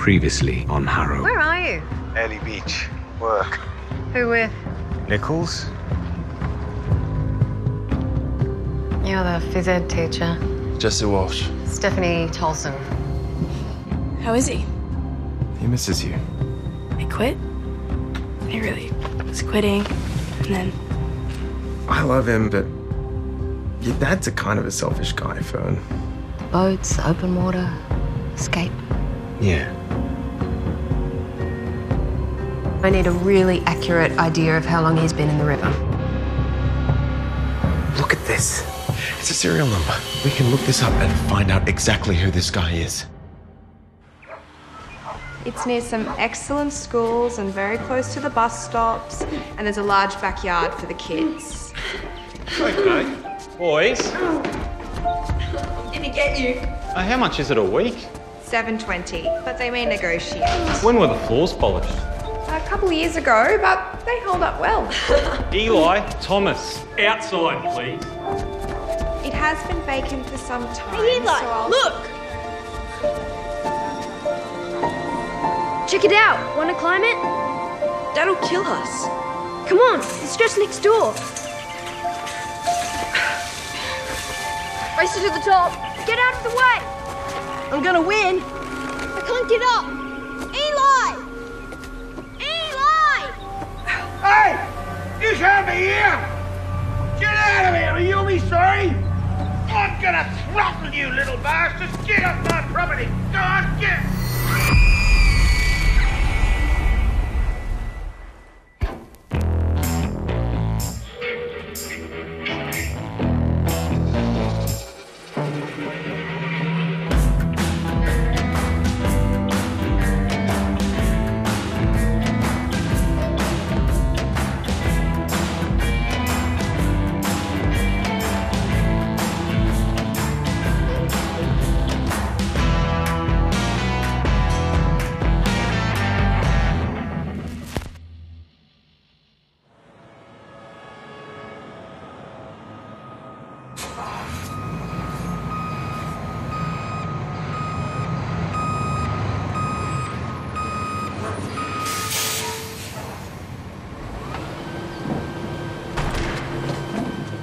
Previously on Harrow. Where are you? Early Beach. Work. Who with? Nichols? You're the phys ed teacher. Jesse Walsh. Stephanie Tolson. How is he? He misses you. I quit? I really was quitting, and then... I love him, but your dad's a kind of a selfish guy, Fern. Boats, open water, escape. Yeah. I need a really accurate idea of how long he's been in the river. Look at this. It's a serial number. We can look this up and find out exactly who this guy is. It's near some excellent schools and very close to the bus stops, and there's a large backyard for the kids. Okay. Boys, Did he get you? how much is it a week? $7.20, but they may negotiate. When were the floors polished? A couple of years ago, but they hold up well. Eli, Thomas, outside, please. It has been vacant for some time. Hey, Eli, so I'll... look! Check it out. Want to climb it? That'll kill us. Come on, it's just next door. Race to the top. Get out of the way. I'm gonna win. I can't get up. Eli! Eli! Hey! You can't be here! Get out of here! You'll be sorry! I'm gonna throttle you, little bastards! Get off my property! Go on, get!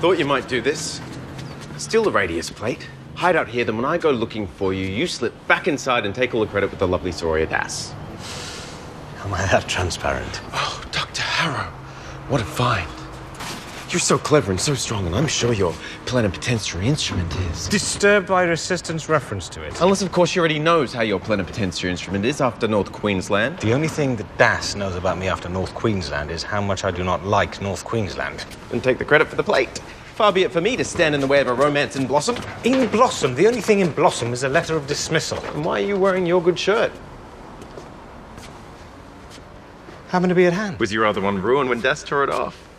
Thought you might do this. Steal the radius plate, hide out here, then when I go looking for you, you slip back inside and take all the credit with the lovely Soraya Das. Am I that transparent? Oh, Dr. Harrow, what a find. You're so clever and so strong, and I'm sure your plenipotentiary instrument is. Disturbed by your assistant's reference to it. Unless, of course, she already knows how your plenipotentiary instrument is after North Queensland. The only thing that Das knows about me after North Queensland is how much I do not like North Queensland. And take the credit for the plate. Far be it for me to stand in the way of a romance in Blossom. In Blossom, the only thing in Blossom is a letter of dismissal. And why are you wearing your good shirt? Happened to be at hand. Was your other one ruined when Das tore it off?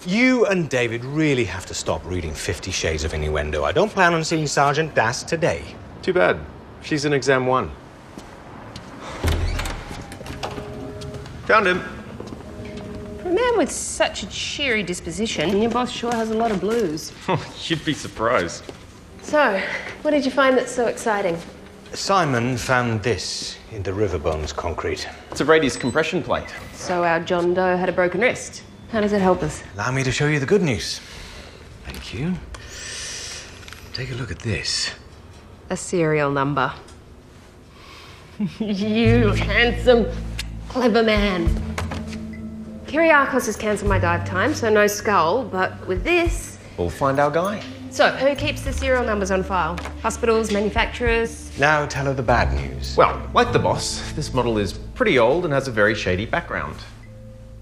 You and David really have to stop reading 50 Shades of Innuendo. I don't plan on seeing Sergeant Das today. Too bad. She's in exam 1. Found him. For a man with such a cheery disposition, your boss sure has a lot of blues. You'd be surprised. So, what did you find that's so exciting? Simon found this in the Riverbones concrete. It's a radius compression plate. So our John Doe had a broken wrist. How does it help us? Allow me to show you the good news. Thank you. Take a look at this. A serial number. You handsome, clever man. Kyriakos has cancelled my dive time, so no skull, but with this... We'll find our guy. So, who keeps the serial numbers on file? Hospitals, manufacturers? Now tell her the bad news. Well, like the boss, this model is pretty old and has a very shady background.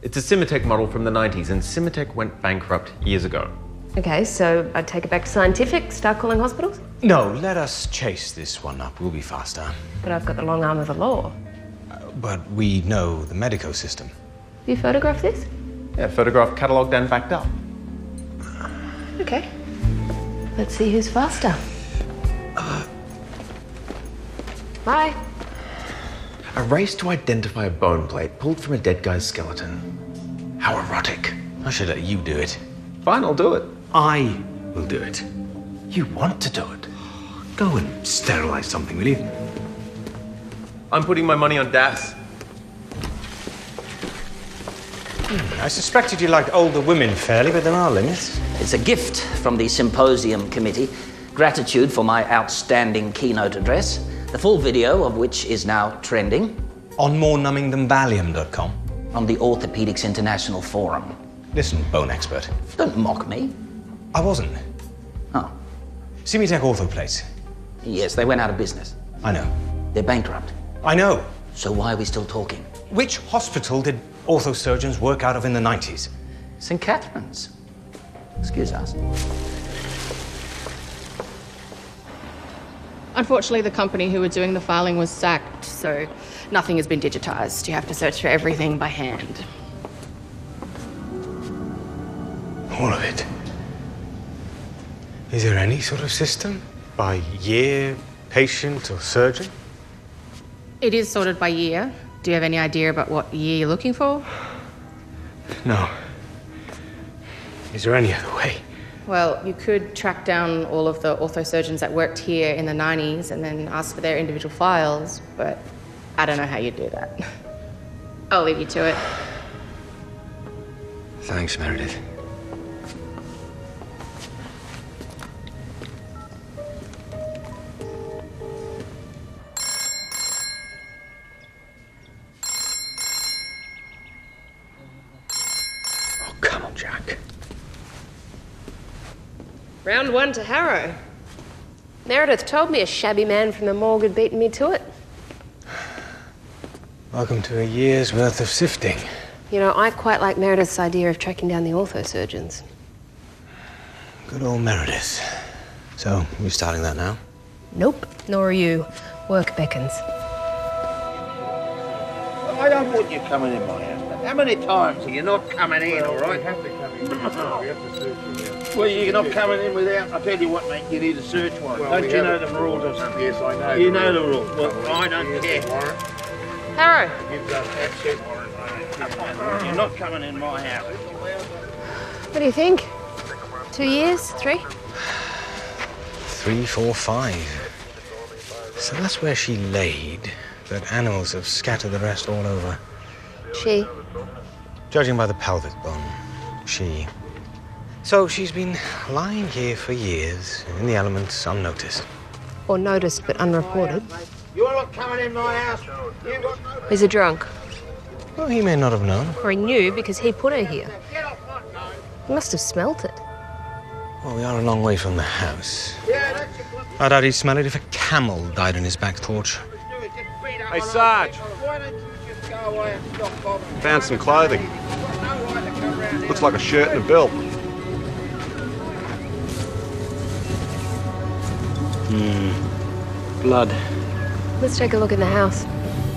It's a Cimatec model from the 90s, and Cimatec went bankrupt years ago. Okay, so I'd take it back to scientific, start calling hospitals? No, let us chase this one up. We'll be faster. But I've got the long arm of the law. But we know the medico system. You photograph this? Yeah, photographed, catalogued, and backed up. Okay. Let's see who's faster. Bye. A race to identify a bone plate pulled from a dead guy's skeleton. How erotic. I should let you do it. Fine, I'll do it. I will do it. You want to do it? Go and sterilize something, will you? I'm putting my money on Das. I suspected you liked older women fairly, but there are limits. It's a gift from the Symposium Committee. Gratitude for my outstanding keynote address, the full video of which is now trending. On morenumbingthanvalium.com. On the Orthopedics International Forum. Listen, bone expert. Don't mock me. I wasn't. Oh. Simitech Orthoplates. Yes, they went out of business. I know. They're bankrupt. I know. So why are we still talking? Which hospital did orthosurgeons work out of in the 90s? St. Catherine's. Excuse us. Unfortunately, the company who were doing the filing was sacked, so nothing has been digitized. You have to search for everything by hand. All of it? Is there any sort of system? By year, patient, or surgeon? It is sorted by year. Do you have any idea about what year you're looking for? No. Is there any other way? Well, you could track down all of the orthosurgeons that worked here in the 90s and then ask for their individual files, but I don't know how you'd do that. I'll leave you to it. Thanks, Meredith. Oh, come on, Jack. Round one to Harrow. Meredith told me a shabby man from the morgue had beaten me to it. Welcome to a year's worth of sifting. You know, I quite like Meredith's idea of tracking down the orthosurgeons. Good old Meredith. So, you starting that now? Nope, nor are you. Work beckons. I don't want you coming in my house. How many times are you not coming in, all right? We have to come in. We have to search you. Well, you're not coming in without... I tell you what, mate, you need a search warrant. Well, don't you know the rules or something? Yes, I know. You know the rules. Well, I don't care. Harrow. You've got that search warrant. You're not coming in my house. What do you think? 2 years? 3? 3, 4, 5. So that's where she laid, but animals have scattered the rest all over. She? Judging by the pelvic bone, she. So she's been lying here for years, in the elements, unnoticed. Or noticed but unreported. You're not coming in my house. He's a drunk. Well, he may not have known. Or he knew because he put her here. He must have smelt it. Well, we are a long way from the house. I doubt he'd smell it if a camel died on his back porch. Hey, Sarge. Found some clothing. Looks like a shirt and a belt. Blood. Let's take a look in the house.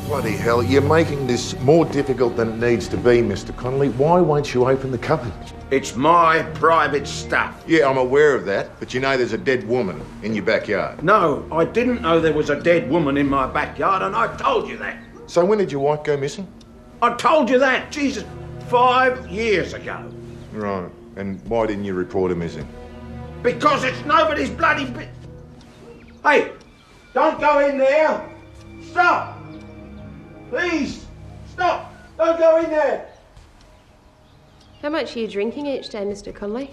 Bloody hell, you're making this more difficult than it needs to be, Mr. Connolly. Why won't you open the cupboard? It's my private stuff. Yeah, I'm aware of that, but you know there's a dead woman in your backyard. No, I didn't know there was a dead woman in my backyard, and I told you that. So when did your wife go missing? I told you that, Jesus, 5 years ago. Right, and why didn't you report her missing? Because it's nobody's bloody bit. Hey, don't go in there. Stop. Please, stop. Don't go in there. How much are you drinking each day, Mr. Connolly?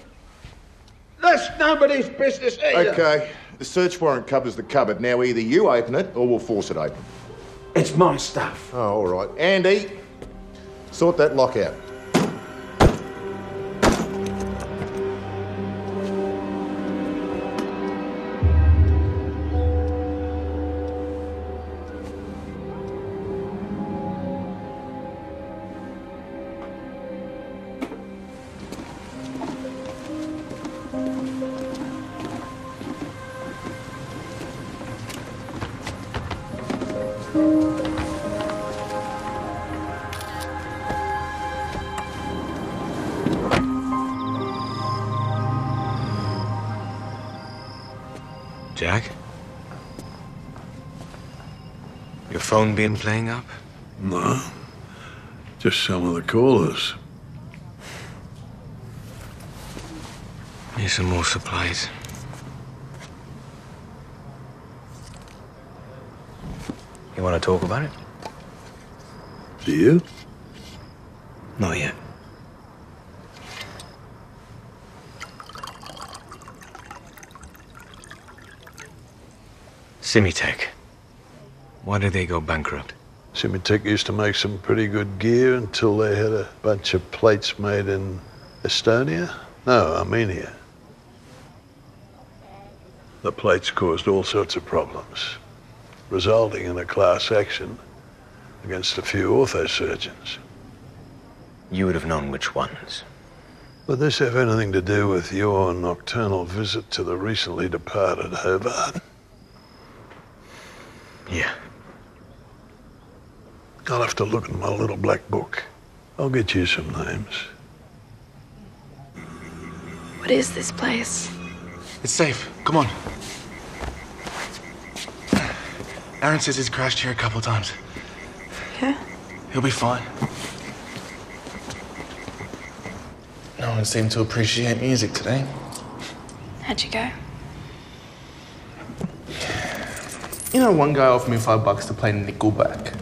That's nobody's business either. Okay, the search warrant covers the cupboard. Now either you open it or we'll force it open. It's my stuff. Oh, all right. Andy, sort that lock out. Jack? Your phone been playing up? No. Just some of the callers. Need some more supplies. You want to talk about it? Do you? Not yet. Simitech. Why did they go bankrupt? Simitech used to make some pretty good gear until they had a bunch of plates made in Estonia? No, Armenia. The plates caused all sorts of problems, resulting in a class action against a few orthosurgeons. You would have known which ones. Would this have anything to do with your nocturnal visit to the recently departed Hobart? Yeah. I'll have to look in my little black book. I'll get you some names. What is this place? It's safe. Come on. Aaron says he's crashed here a couple of times. Yeah? He'll be fine. No one seemed to appreciate music today. How'd you go? You know, one guy offered me $5 to play Nickelback.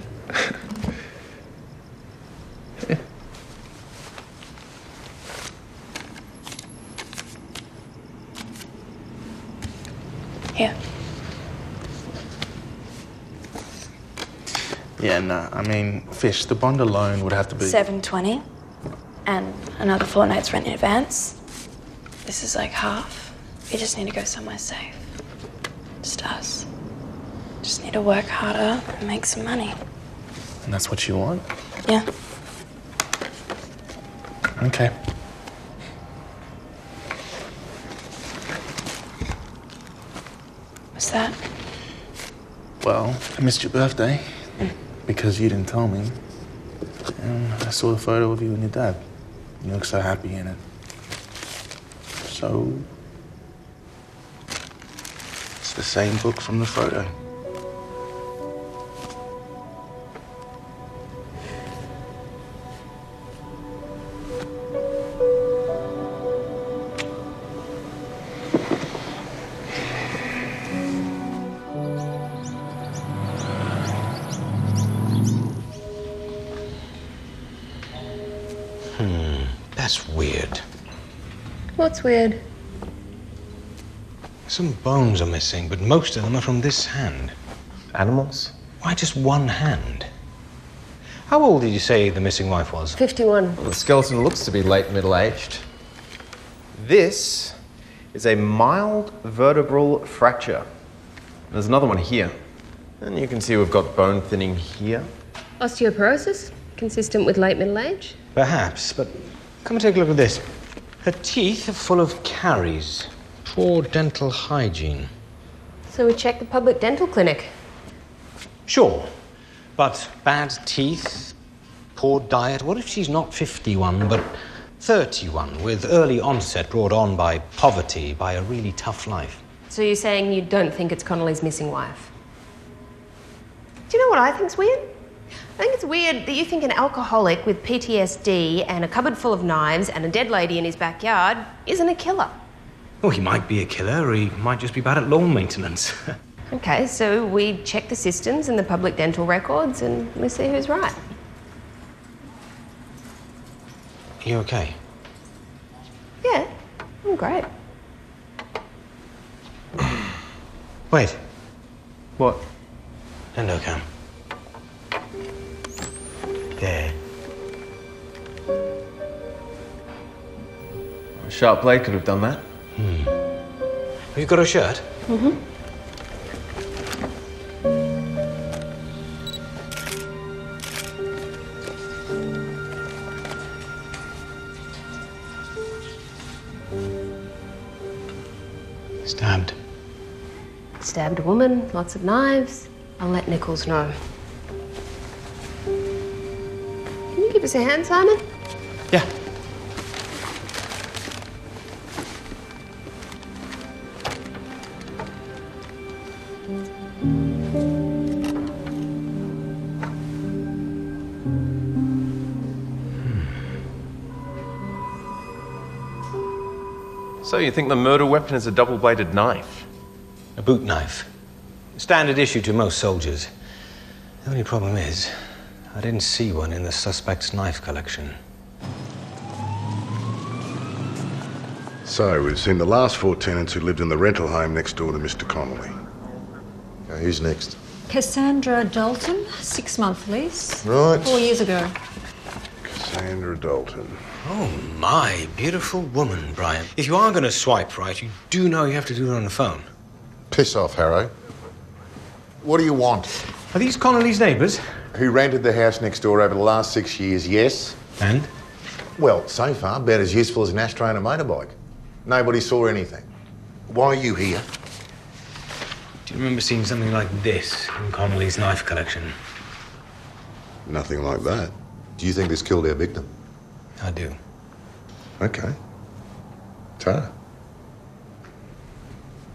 Here. Yeah, nah, I mean, Fish, the bond alone would have to be... $720. And another fortnight's rent in advance. This is like half. We just need to go somewhere safe. Just us. Just need to work harder and make some money. And that's what you want? Yeah. Okay. What's that? Well, I missed your birthday because you didn't tell me. And I saw the photo of you and your dad. You look so happy in it. So... it's the same book from the photo. That's weird. What's weird? Some bones are missing, but most of them are from this hand. Animals? Why just one hand? How old did you say the missing wife was? 51. Well, the skeleton looks to be late middle-aged. This is a mild vertebral fracture. There's another one here. And you can see we've got bone thinning here. Osteoporosis? Consistent with late middle age? Perhaps, but come and take a look at this. Her teeth are full of caries. Poor dental hygiene. So we check the public dental clinic. Sure, but bad teeth, poor diet. What if she's not 51, but 31, with early onset brought on by poverty, by a really tough life? So you're saying you don't think it's Connolly's missing wife? Do you know what I think's weird? I think it's weird that you think an alcoholic with PTSD and a cupboard full of knives and a dead lady in his backyard isn't a killer. Oh, he might be a killer, or he might just be bad at lawn maintenance. Okay, so we check the systems and the public dental records and we see who's right. You okay? Yeah, I'm great. Wait. What? Endocam. There. A sharp blade could have done that. Have you got a shirt? Mm-hmm. Stabbed. Stabbed a woman, lots of knives. I'll let Nichols know. Can you give us a hand, Simon? Yeah. So you think the murder weapon is a double-bladed knife? A boot knife. Standard issue to most soldiers. The only problem is, I didn't see one in the suspect's knife collection. So, we've seen the last 4 tenants who lived in the rental home next door to Mr. Connolly. Okay, who's next? Cassandra Dalton, 6-month lease. Right. 4 years ago. Cassandra Dalton. Oh, my beautiful woman, Brian. If you are going to swipe right, you do know you have to do it on the phone. Piss off, Harrow. What do you want? Are these Connolly's neighbours? Who rented the house next door over the last 6 years, yes. And? Well, so far, about as useful as an ashtray and a motorbike. Nobody saw anything. Why are you here? Do you remember seeing something like this in Connolly's knife collection? Nothing like that. Do you think this killed our victim? I do. Okay. Ta.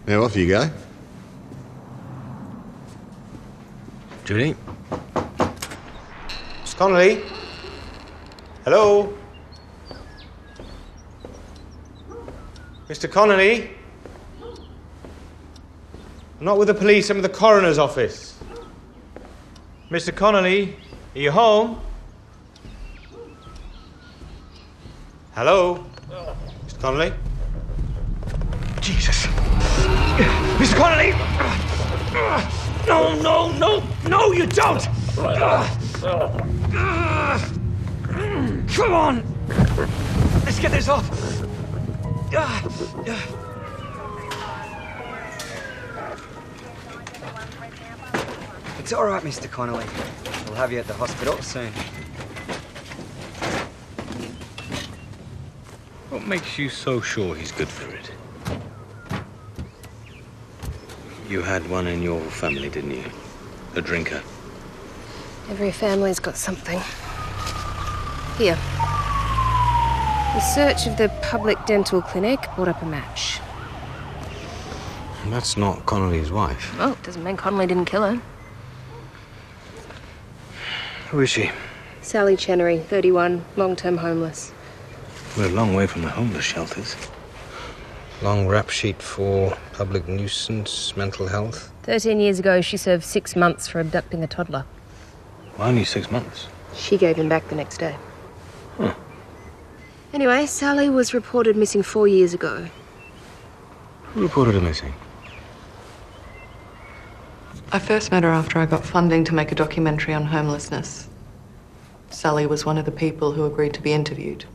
Now off you go. Judy? Miss Connolly? Hello? Mr. Connolly? I'm not with the police, I'm with the coroner's office. Mr. Connolly, are you home? Hello? Mr. Connolly? Jesus. Mr. Connolly! No, no, no, no, you don't! Come on! Let's get this off. It's all right, Mr. Connolly. We'll have you at the hospital soon. What makes you so sure he's good for it? You had one in your family, didn't you? A drinker. Every family's got something. Here. The search of the public dental clinic brought up a match. That's not Connolly's wife. Well, it doesn't mean Connolly didn't kill her. Who is she? Sally Chenery, 31, long-term homeless. We're a long way from the homeless shelters. Long rap sheet for public nuisance, mental health. 13 years ago, she served 6 months for abducting a toddler. Only 6 months. She gave him back the next day. Huh. Anyway, Sally was reported missing 4 years ago. Who reported her missing? I first met her after I got funding to make a documentary on homelessness. Sally was one of the people who agreed to be interviewed.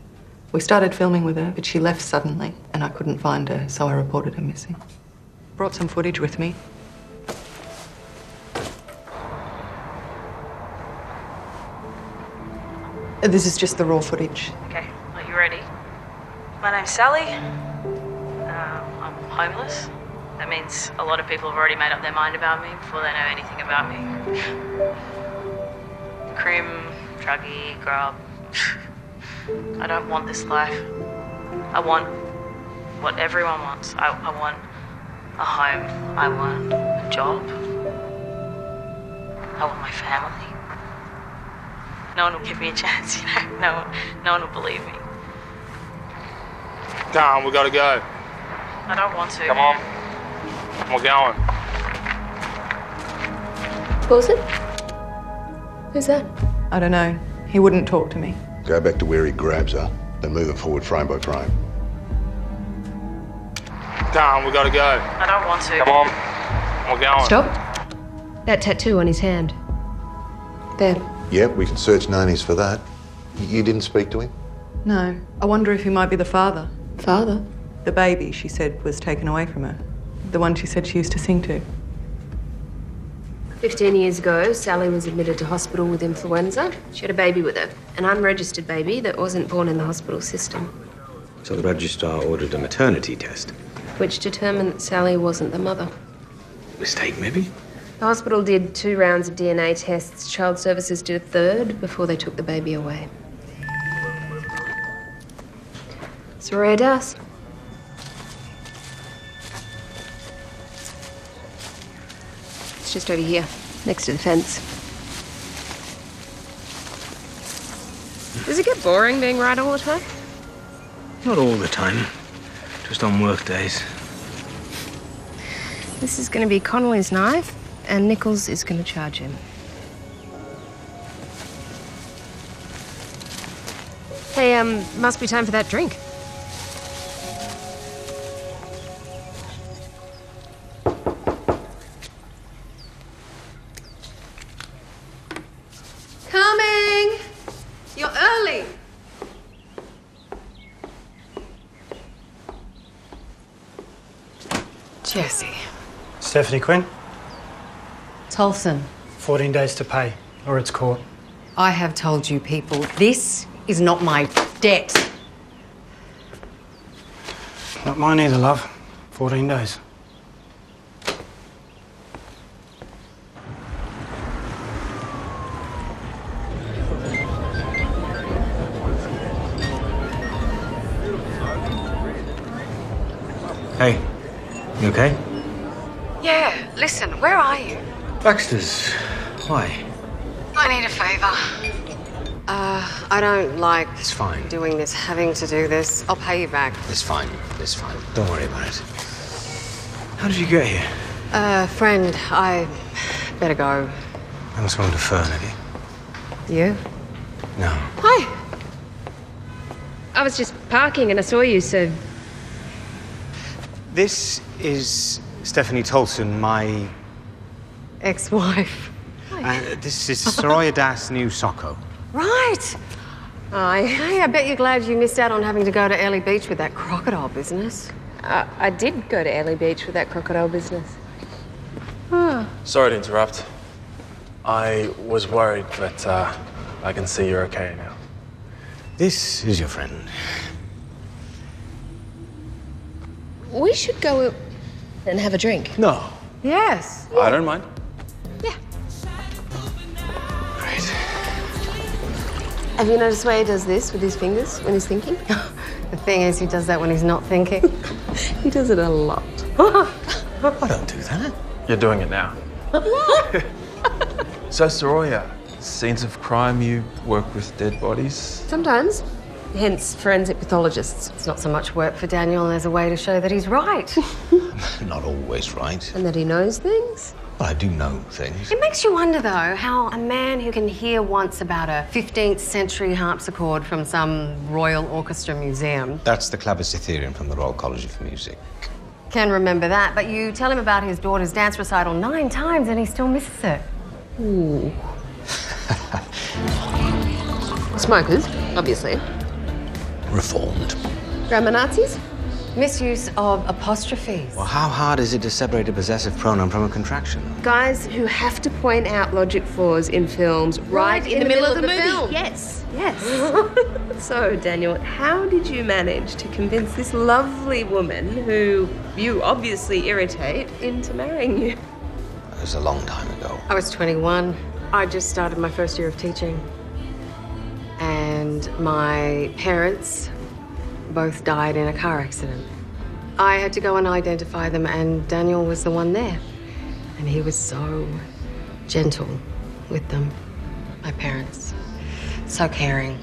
We started filming with her, but she left suddenly, and I couldn't find her, so I reported her missing. Brought some footage with me. This is just the raw footage. Okay, are you ready? My name's Sally. I'm homeless. That means a lot of people have already made up their mind about me before they know anything about me. Crim, druggy, grub. I don't want this life. I want what everyone wants. I want a home. I want a job. I want my family. No one will give me a chance, you know. No one will believe me. Come on, we gotta go. I don't want to. Come on. We're going. What was it? Who's that? I don't know. He wouldn't talk to me. Go back to where he grabs her, then move her forward frame by frame. Come on, we gotta go. I don't want to. Come on. We're going. Stop. That tattoo on his hand. There. Yep, we can search Nani's for that. You didn't speak to him? No. I wonder if he might be the father. Father? The baby, she said, was taken away from her. The one she said she used to sing to. 15 years ago, Sally was admitted to hospital with influenza. She had a baby with her, an unregistered baby that wasn't born in the hospital system, So the registrar ordered a maternity test. which determined that Sally wasn't the mother. Mistake, maybe? The hospital did 2 rounds of DNA tests. Child Services did a 3rd before they took the baby away. Soraya does. It's just over here, next to the fence. Does it get boring being right all the time? Not all the time. Just on work days. This is going to be Connolly's knife, and Nichols is going to charge him. Hey, must be time for that drink. Coming! You're early. Jesse. Stephanie Quinn, Tolson, 14 days to pay, or it's court. I have told you people, this is not my debt. Not mine either, love. 14 days. Hey, you okay? Yeah, listen, where are you? Baxter's. Why? I need a favour. I don't like It's fine. doing this, having to do this. I'll pay you back. It's fine. It's fine. Don't worry about it. How did you get here? Friend, I better go. I must go to Fern, have you? You? No. Hi. I was just parking and I saw you, so... This is Stephanie Tolson, my... ex-wife. this is Soraya Das' new Socko. Right. Hey, I bet you're glad you missed out on having to go to Early Beach with that crocodile business. I did go to Early Beach with that crocodile business. Sorry to interrupt. I was worried, but I can see you're okay now. This is your friend. We should go and have a drink. No. Yes. I don't mind. Great. Have you noticed why he does this with his fingers when he's thinking? The thing is, he does that when he's not thinking. He does it a lot. I don't do that. You're doing it now. So, Soraya, scenes of crime, you work with dead bodies? Sometimes. Hence, forensic pathologists. It's not so much work for Daniel as a way to show that he's right. Not always right. And that he knows things. Well, I do know things. It makes you wonder, though, how a man who can hear once about a 15th century harpsichord from some Royal Orchestra museum That's the Clavicytherium from the Royal College of Music. can remember that, but you tell him about his daughter's dance recital 9 times and he still misses it. Ooh. Smokers, obviously. Reformed. Grammar Nazis? Misuse of apostrophes. Well, how hard is it to separate a possessive pronoun from a contraction? Guys who have to point out logic flaws in films right in the middle of the movie. film. Yes, yes. So, Daniel, how did you manage to convince this lovely woman who you obviously irritate into marrying you? It was a long time ago. I was 21. I just started my first year of teaching. And my parents both died in a car accident. I had to go and identify them, and Daniel was the one there. And he was so gentle with them, my parents. So caring.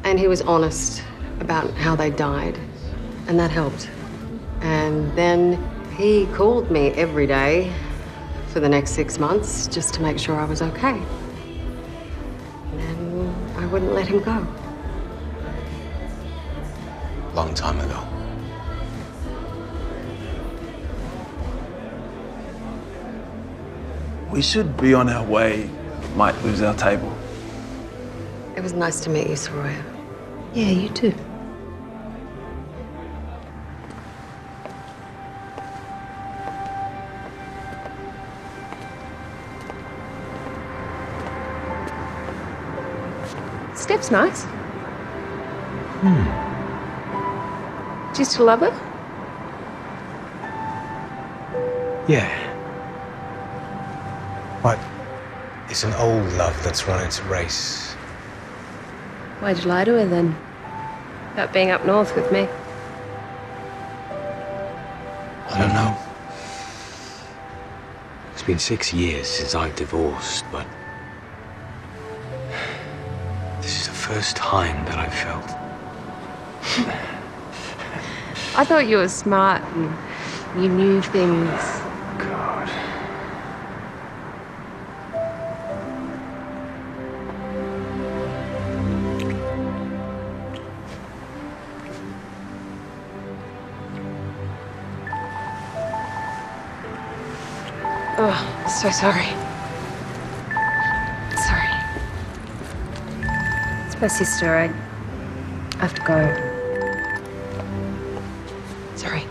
And he was honest about how they died, and that helped. And then he called me every day for the next 6 months just to make sure I was okay. And then I wouldn't let him go. Long time ago. We should be on our way. Might lose our table. It was nice to meet you, Soraya. Yeah, you too. Step's nice. Do you still love her? Yeah. But it's an old love that's run its race. Why'd you lie to her then? About being up north with me? I don't know. It's been 6 years since I've divorced, but this is the first time that I've felt. I thought you were smart and you knew things. God. Oh, so sorry. Sorry. It's my sister. I have to go. Sorry.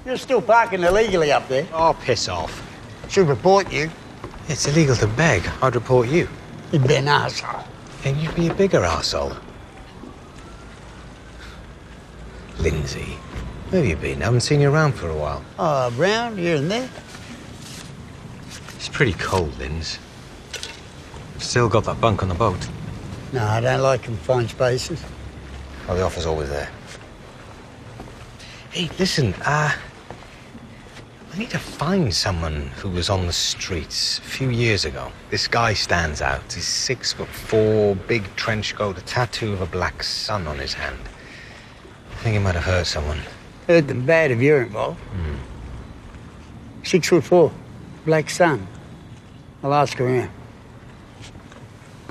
You're still parking illegally up there. Oh, piss off. Should report you. It's illegal to beg. I'd report you. You'd be an arsehole. And you'd be a bigger arsehole. Lindsay, where have you been? I haven't seen you around for a while. Oh, around here and there. It's pretty cold, Linz. Still got that bunk on the boat. No, I don't like confined spaces. Oh, the offer's always there. Hey, listen, I need to find someone who was on the streets a few years ago. This guy stands out. He's 6'4", big trench coat, a tattoo of a black sun on his hand. I think he might have hurt someone. Heard them bad if you're involved. 6'4", black sun. I'll ask around.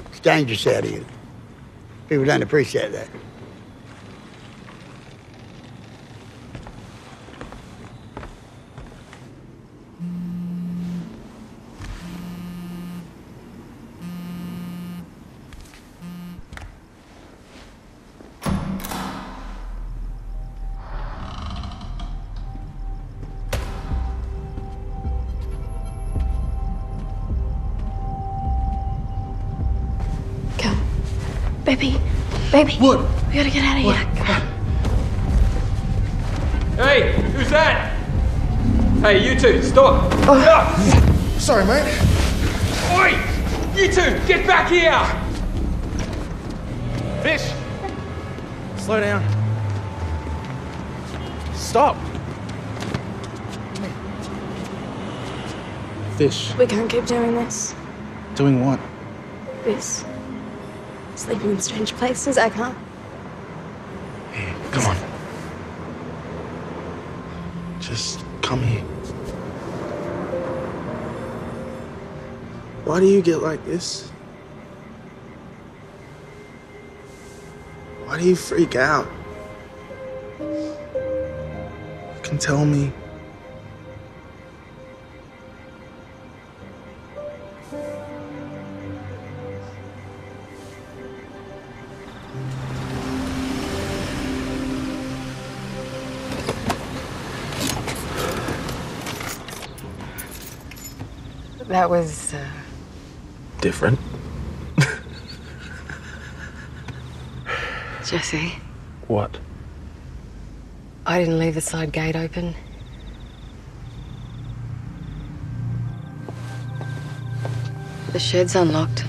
It's dangerous out here. People don't appreciate that. Baby. What? We gotta get out of here. Hey, who's that? Hey, you two, stop. Sorry, mate. Oi! You two, get back here! Fish! Slow down. Stop. Fish. We can't keep doing this. Doing what? This. Sleeping in strange places, I can't. Here, come on. Just come here. Why do you get like this? Why do you freak out? You can tell me. That was, Different. Jesse, What? I didn't leave the side gate open. The shed's unlocked.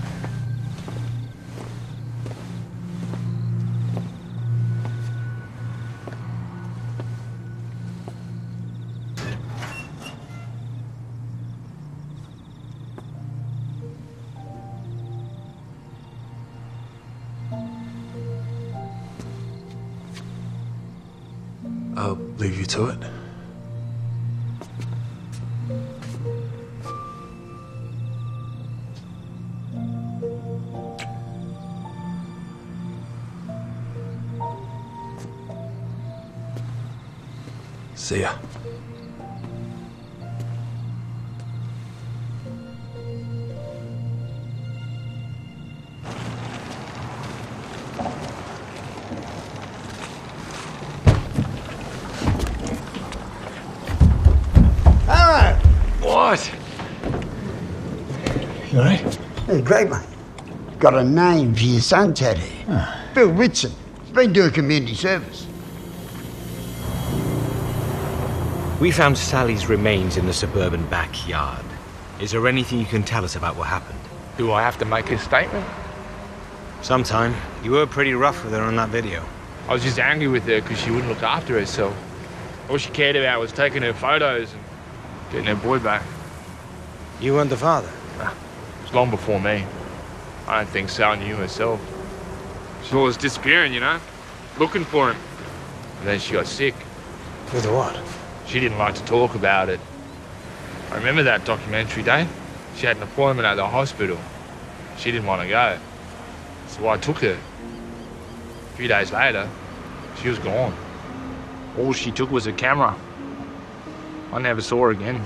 I'll leave you to it. See ya. Harrow! What? You all right? Yeah, great, mate. Got a name for your son tattoo. Bill Whitson. He's been doing community service. We found Sally's remains in the suburban backyard. Is there anything you can tell us about what happened? Do I have to make a statement? Sometime. You were pretty rough with her on that video. I was just angry with her because she wouldn't look after herself. All she cared about was taking her photos and getting her boy back. You weren't the father? Nah, it was long before me. I don't think Sal knew herself. She was disappearing, you know, looking for him. And then she got sick. With what? She didn't like to talk about it. I remember that documentary day. She had an appointment at the hospital. She didn't want to go. So I took her. A few days later, she was gone. All she took was a camera. I never saw her again.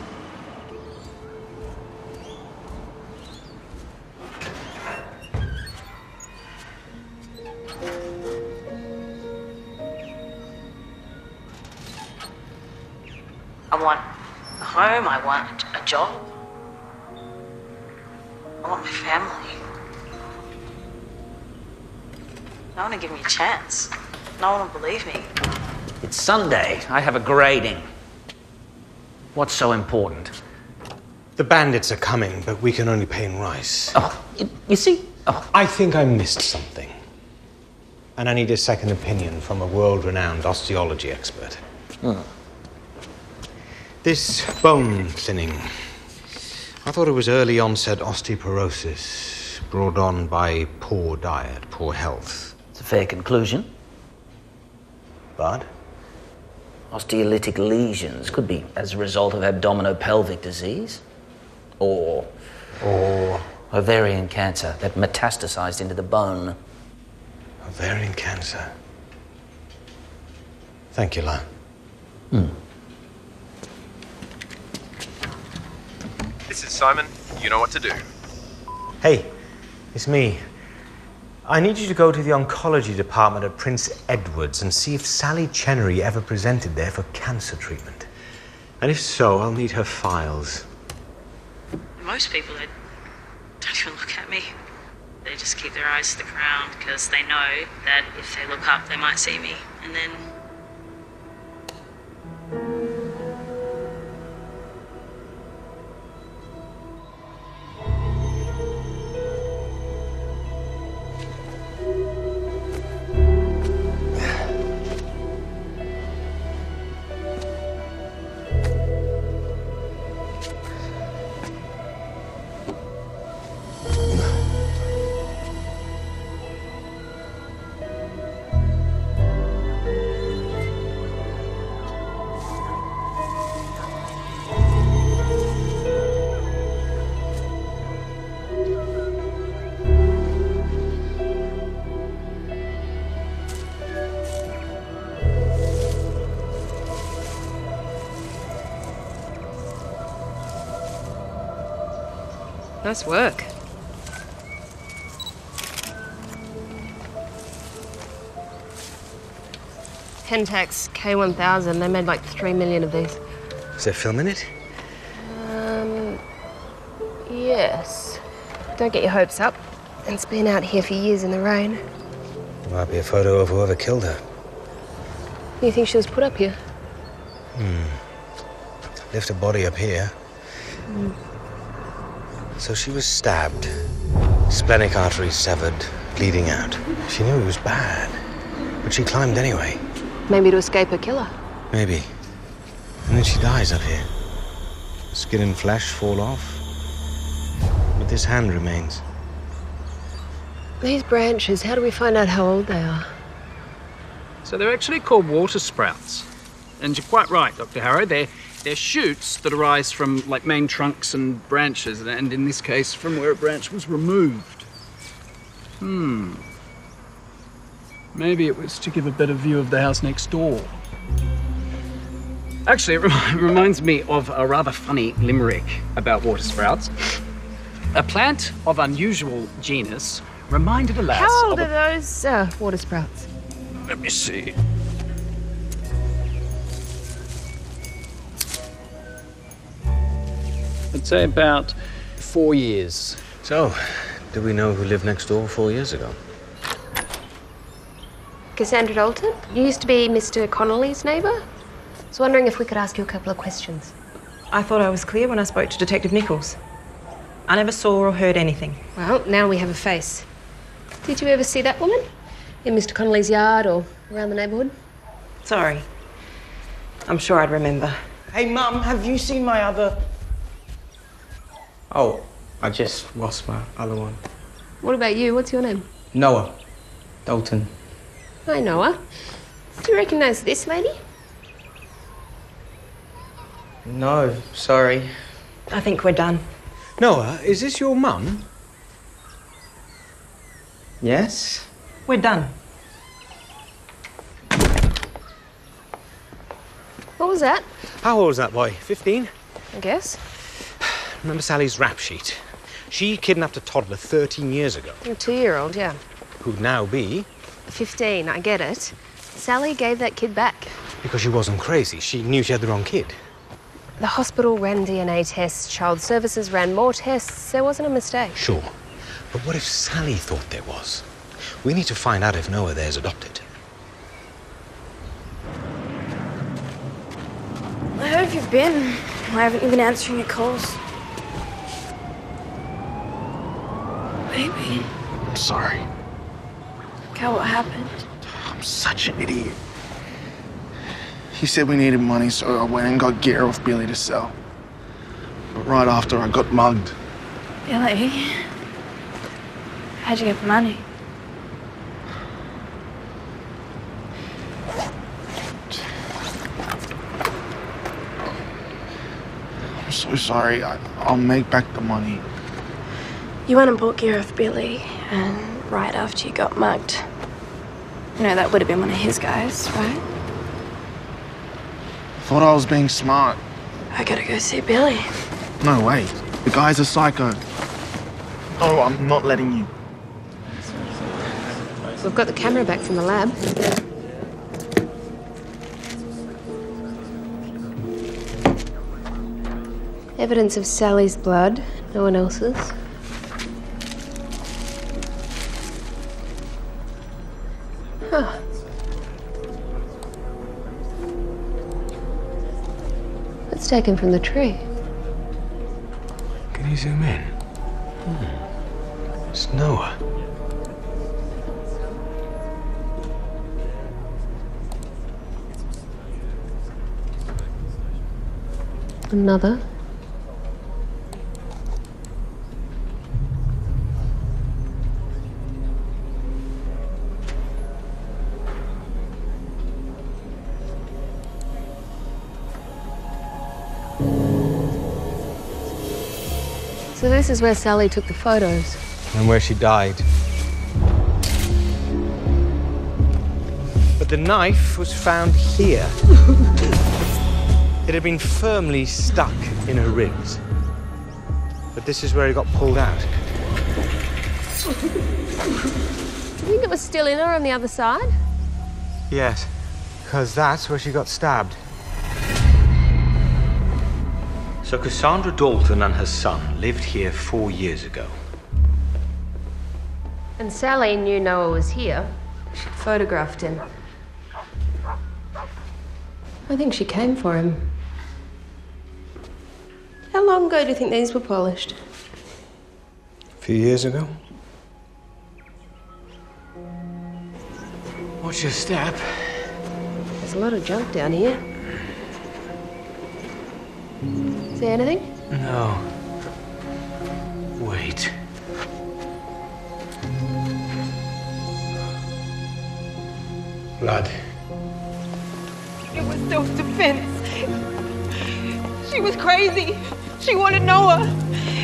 I want a home, I want a job. I want my family. No one will give me a chance. No one will believe me. It's Sunday. I have a grading. What's so important? The bandits are coming, but we can only pay in rice. Oh, you see? Oh. I think I missed something. And I need a second opinion from a world-renowned osteology expert. This bone thinning, I thought it was early onset osteoporosis brought on by poor diet, poor health. It's a fair conclusion. But? Osteolytic lesions could be as a result of abdominopelvic disease or ovarian cancer that metastasized into the bone. Ovarian cancer. Thank you, Lan. This is Simon. You know what to do. Hey, it's me. I need you to go to the oncology department at Prince Edward's and see if Sally Chenery ever presented there for cancer treatment. And if so, I'll need her files. Most people, they don't even look at me. They just keep their eyes to the ground because they know that if they look up, they might see me. And then... Nice work. Pentax K1000, they made like 3 million of these. Is there film in it? Yes. Don't get your hopes up. It's been out here for years in the rain. There might be a photo of whoever killed her. You think she was put up here? Left her body up here. So she was stabbed. Splenic artery severed, bleeding out. She knew it was bad, but she climbed anyway. Maybe to escape her killer. Maybe. And then she dies up here. Skin and flesh fall off. But this hand remains. These branches, how do we find out how old they are? So they're actually called water sprouts. And you're quite right, Dr. Harrow. They're shoots that arise from like main trunks and branches, and in this case, from where a branch was removed. Maybe it was to give a better view of the house next door. Actually, it reminds me of a rather funny limerick about water sprouts. A plant of unusual genus reminded a lass How old of are those water sprouts? Let me see. I'd say about 4 years. So, do we know who lived next door 4 years ago? Cassandra Dalton? You used to be Mr. Connolly's neighbour? I was wondering if we could ask you a couple of questions. I thought I was clear when I spoke to Detective Nichols. I never saw or heard anything. Well, now we have a face. Did you ever see that woman? In Mr. Connolly's yard or around the neighbourhood? Sorry. I'm sure I'd remember. Hey, Mum, have you seen my other... Oh, I just lost my other one. What about you? What's your name? Noah. Dalton. Hi, Noah. Do you recognise this lady? No, sorry. I think we're done. Noah, is this your mum? Yes? We're done. What was that? How old was that boy? 15? I guess. Remember Sally's rap sheet? She kidnapped a toddler 13 years ago. A 2-year-old, yeah. Who'd now be... 15, I get it. Sally gave that kid back. Because she wasn't crazy. She knew she had the wrong kid. The hospital ran DNA tests, child services ran more tests. There wasn't a mistake. Sure. But what if Sally thought there was? We need to find out if Noah there's adopted. Where have you been? Why haven't you been answering your calls? Baby. I'm sorry. Okay, what happened? I'm such an idiot. He said we needed money, so I went and got gear off Billy to sell. But right after, I got mugged. Billy? How'd you get the money? I'm so sorry. I'll make back the money. You went and bought gear off Billy, and right after you got mugged. You know, that would have been one of his guys, right? Thought I was being smart. I gotta go see Billy. No way. The guy's a psycho. No, I'm not letting you. We've got the camera back from the lab. Evidence of Sally's blood, no one else's. Huh. It's taken from the tree. Can you zoom in? It's Noah. Another. So this is where Sally took the photos. And where she died. But the knife was found here. It had been firmly stuck in her ribs. But this is where it got pulled out. Do you think it was still in her on the other side? Yes, because that's where she got stabbed. So Cassandra Dalton and her son lived here 4 years ago. And Sally knew Noah was here. She photographed him. I think she came for him. How long ago do you think these were polished? A few years ago. Watch your step. There's a lot of junk down here. See anything? No. Wait. Blood. It was self-defense. She was crazy. She wanted Noah.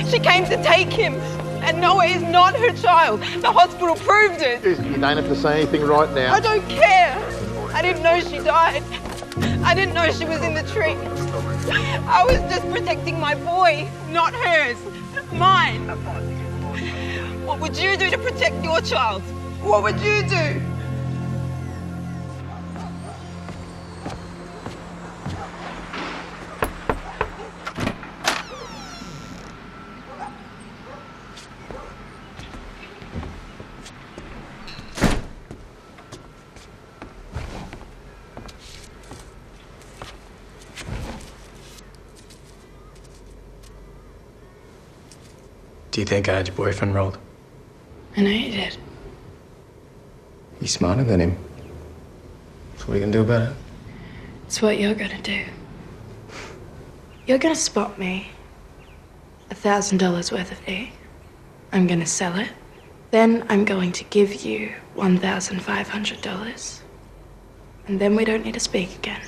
She came to take him. And Noah is not her child. The hospital proved it. You don't have to say anything right now. I don't care. I didn't know she died. I didn't know she was in the tree. I was just protecting my boy, not hers. Mine. What would you do to protect your child? What would you do? Do you think I had your boyfriend rolled? I know you did. You're smarter than him. So what are you gonna do about it? It's what you're gonna do. You're gonna spot me $1,000 worth of E. I'm gonna sell it. Then I'm going to give you $1,500. And then we don't need to speak again.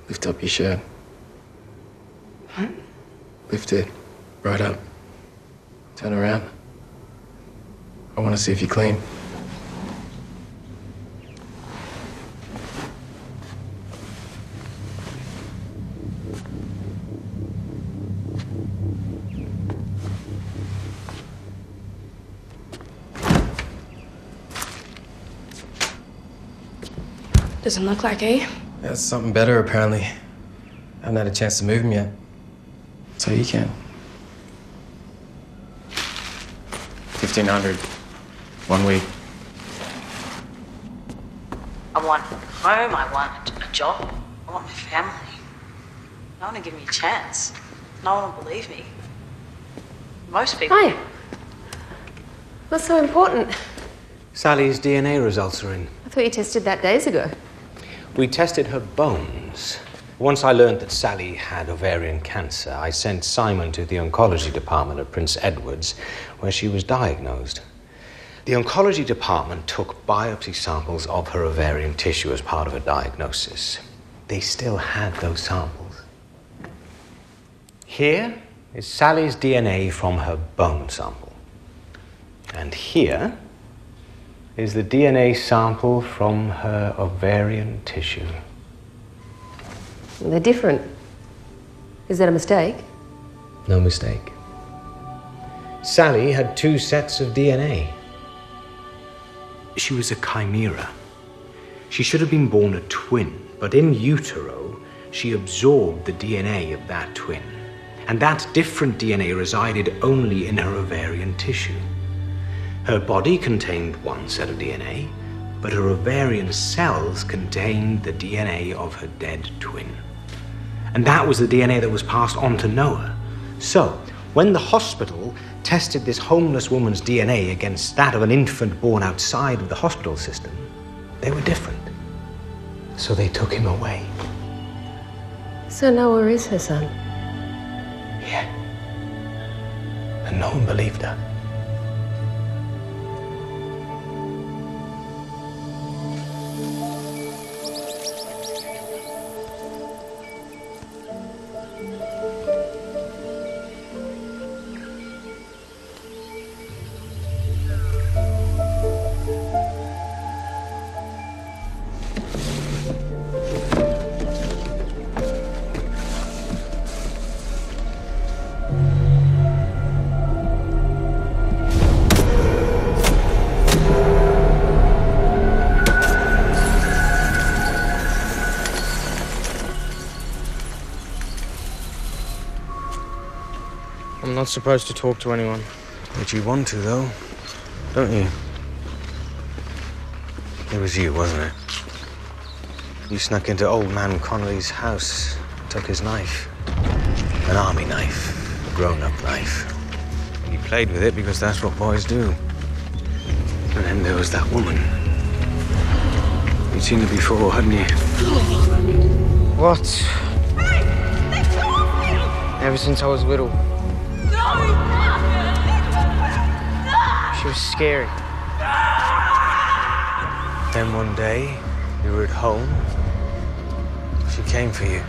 Lift up your shirt. What? Lift it. Right up. Turn around. I want to see if you're clean. Doesn't look like E. That's something better, apparently. I haven't had a chance to move him yet. So you can. 1,500. 1 week. I want home, I want a job, I want my family. No one will give me a chance. No one will believe me. Most people. Hi. What's so important? Sally's DNA results are in. I thought you tested that days ago. We tested her bones. Once I learned that Sally had ovarian cancer, I sent Simon to the oncology department at Prince Edward's, where she was diagnosed. The oncology department took biopsy samples of her ovarian tissue as part of her diagnosis. They still had those samples. Here is Sally's DNA from her bone sample. And here is the DNA sample from her ovarian tissue. They're different. Is that a mistake? No mistake. Sally had 2 sets of DNA. She was a chimera. She should have been born a twin, but in utero, she absorbed the DNA of that twin. And that different DNA resided only in her ovarian tissue. Her body contained 1 set of DNA, but her ovarian cells contained the DNA of her dead twin. And that was the DNA that was passed on to Noah. So, when the hospital tested this homeless woman's DNA against that of an infant born outside of the hospital system, they were different. So they took him away. So Noah is her son? Yeah. And no one believed her. I'm not supposed to talk to anyone. But you want to, though, don't you? It was you, wasn't it? You snuck into old man Connolly's house, took his knife. An army knife, a grown-up knife. And you played with it because that's what boys do. And then there was that woman. You'd seen her before, hadn't you? What? Ever since I was little. She was scary. Then one day, you were at home. She came for you.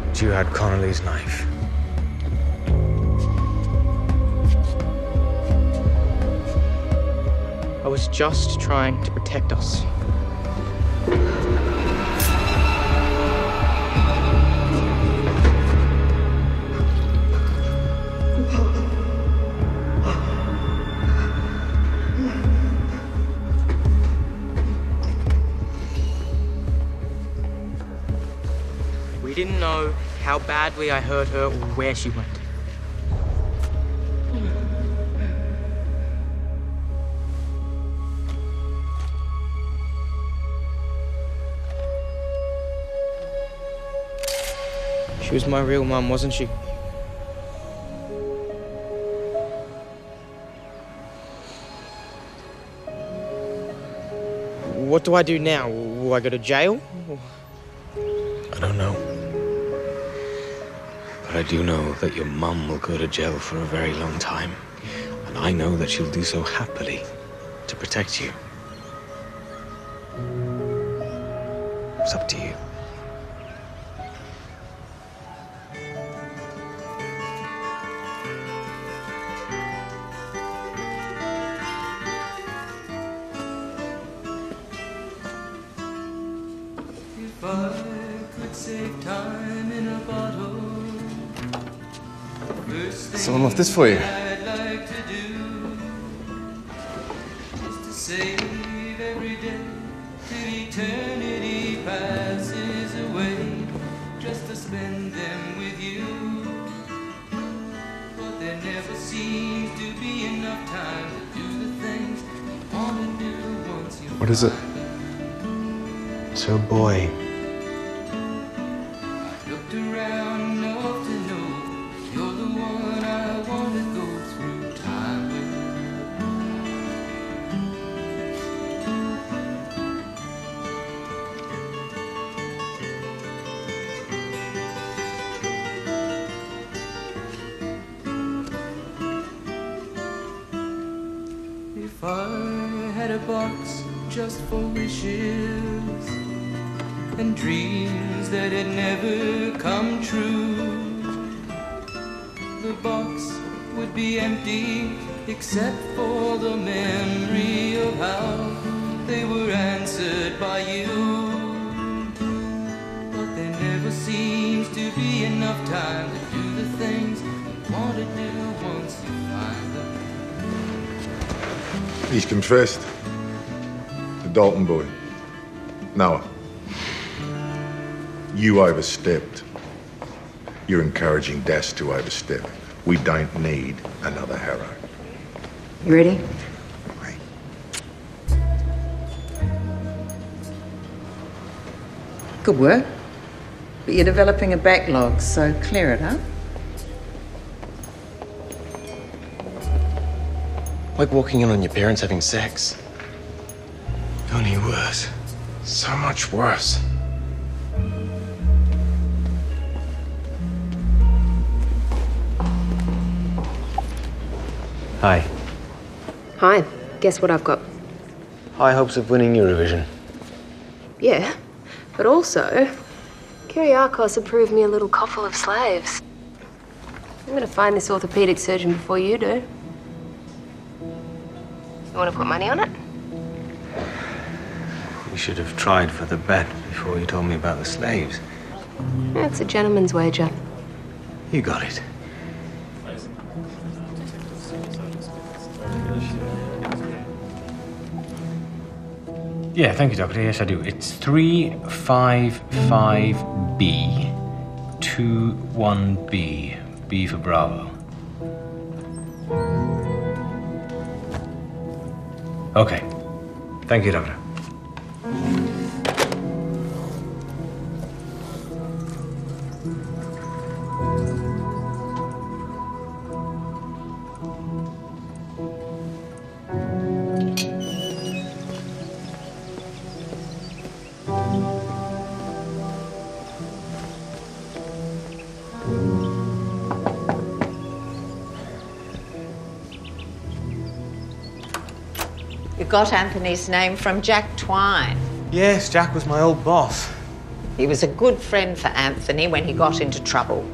But you had Connolly's knife. I was just trying to protect us. We didn't know how badly I hurt her or where she went. She was my real mum, wasn't she? What do I do now? Will I go to jail? I don't know. But I do know that your mum will go to jail for a very long time. And I know that she'll do so happily to protect you. It's up to you. I could save time in a bottle, Someone left this for you. I'd like to do is to save every day till eternity passes away, just to spend them with you. But there never seems to be enough time to do the things you want to do once you. What is it? So, boy. Looked around enough to know you're the one I want to go through time with. If I had a box just for wishes and dreams that had never come true, the box would be empty except for the memory of how they were answered by you. But there never seems to be enough time to do the things you want to do once you find them. He's confessed. The Dalton boy. Noah. You overstepped. You're encouraging Das to overstep. We don't need another Harrow. You ready? Good work. But you're developing a backlog, so clear it up. Like walking in on your parents having sex. Only worse. So much worse. Hi. Hi. Guess what I've got? High hopes of winning Eurovision. Yeah, but also, Kyriakos approved me a little coffle of slaves. I'm gonna find this orthopedic surgeon before you do. You wanna put money on it? You should have tried for the bet before you told me about the slaves. It's a gentleman's wager. You got it. Yeah, thank you, Doctor. Yes, I do. It's 355B 21B. B for Bravo. Okay. Thank you, Doctor. You got Anthony's name from Jack Twine. Yes, Jack was my old boss. He was a good friend for Anthony when he got into trouble.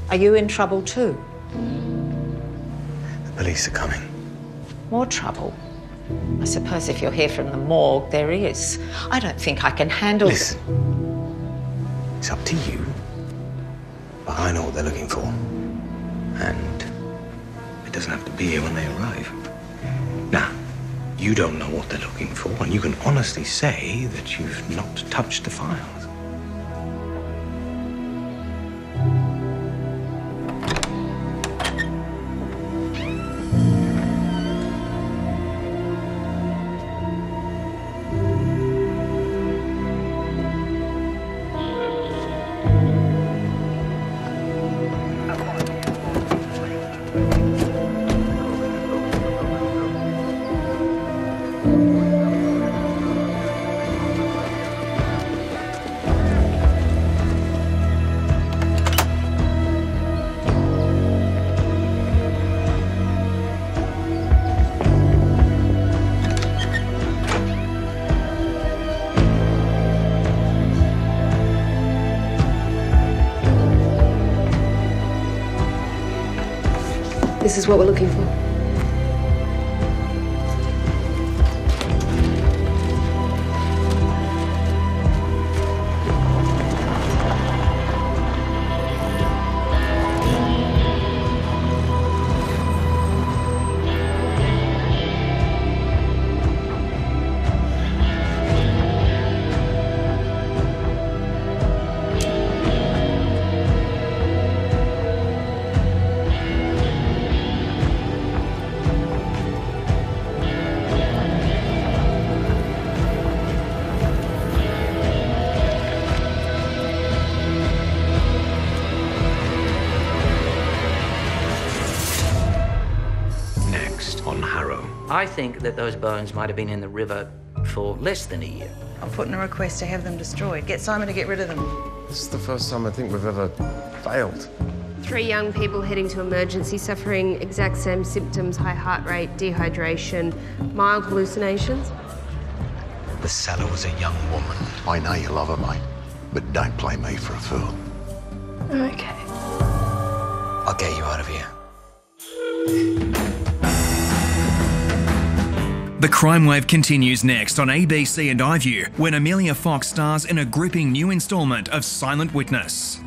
Are you in trouble too? The police are coming. More trouble? I suppose if you're here from the morgue, there is. I don't think I can handle... Listen. It's up to you. But I know what they're looking for. And it doesn't have to be here when they arrive. Now, you don't know what they're looking for, and you can honestly say that you've not touched the files. This is what we're looking for. next on Harrow. I think that those bones might have been in the river for less than a year. I'm putting a request to have them destroyed. Get Simon to get rid of them. This is the first time I think we've ever failed. 3 young people heading to emergency suffering exact same symptoms: high heart rate, dehydration, mild hallucinations. The seller was a young woman. I know you love her, mate, but don't play me for a fool. Okay. I'll get you out of here. The crime wave continues next on ABC and iView when Amelia Fox stars in a gripping new instalment of Silent Witness.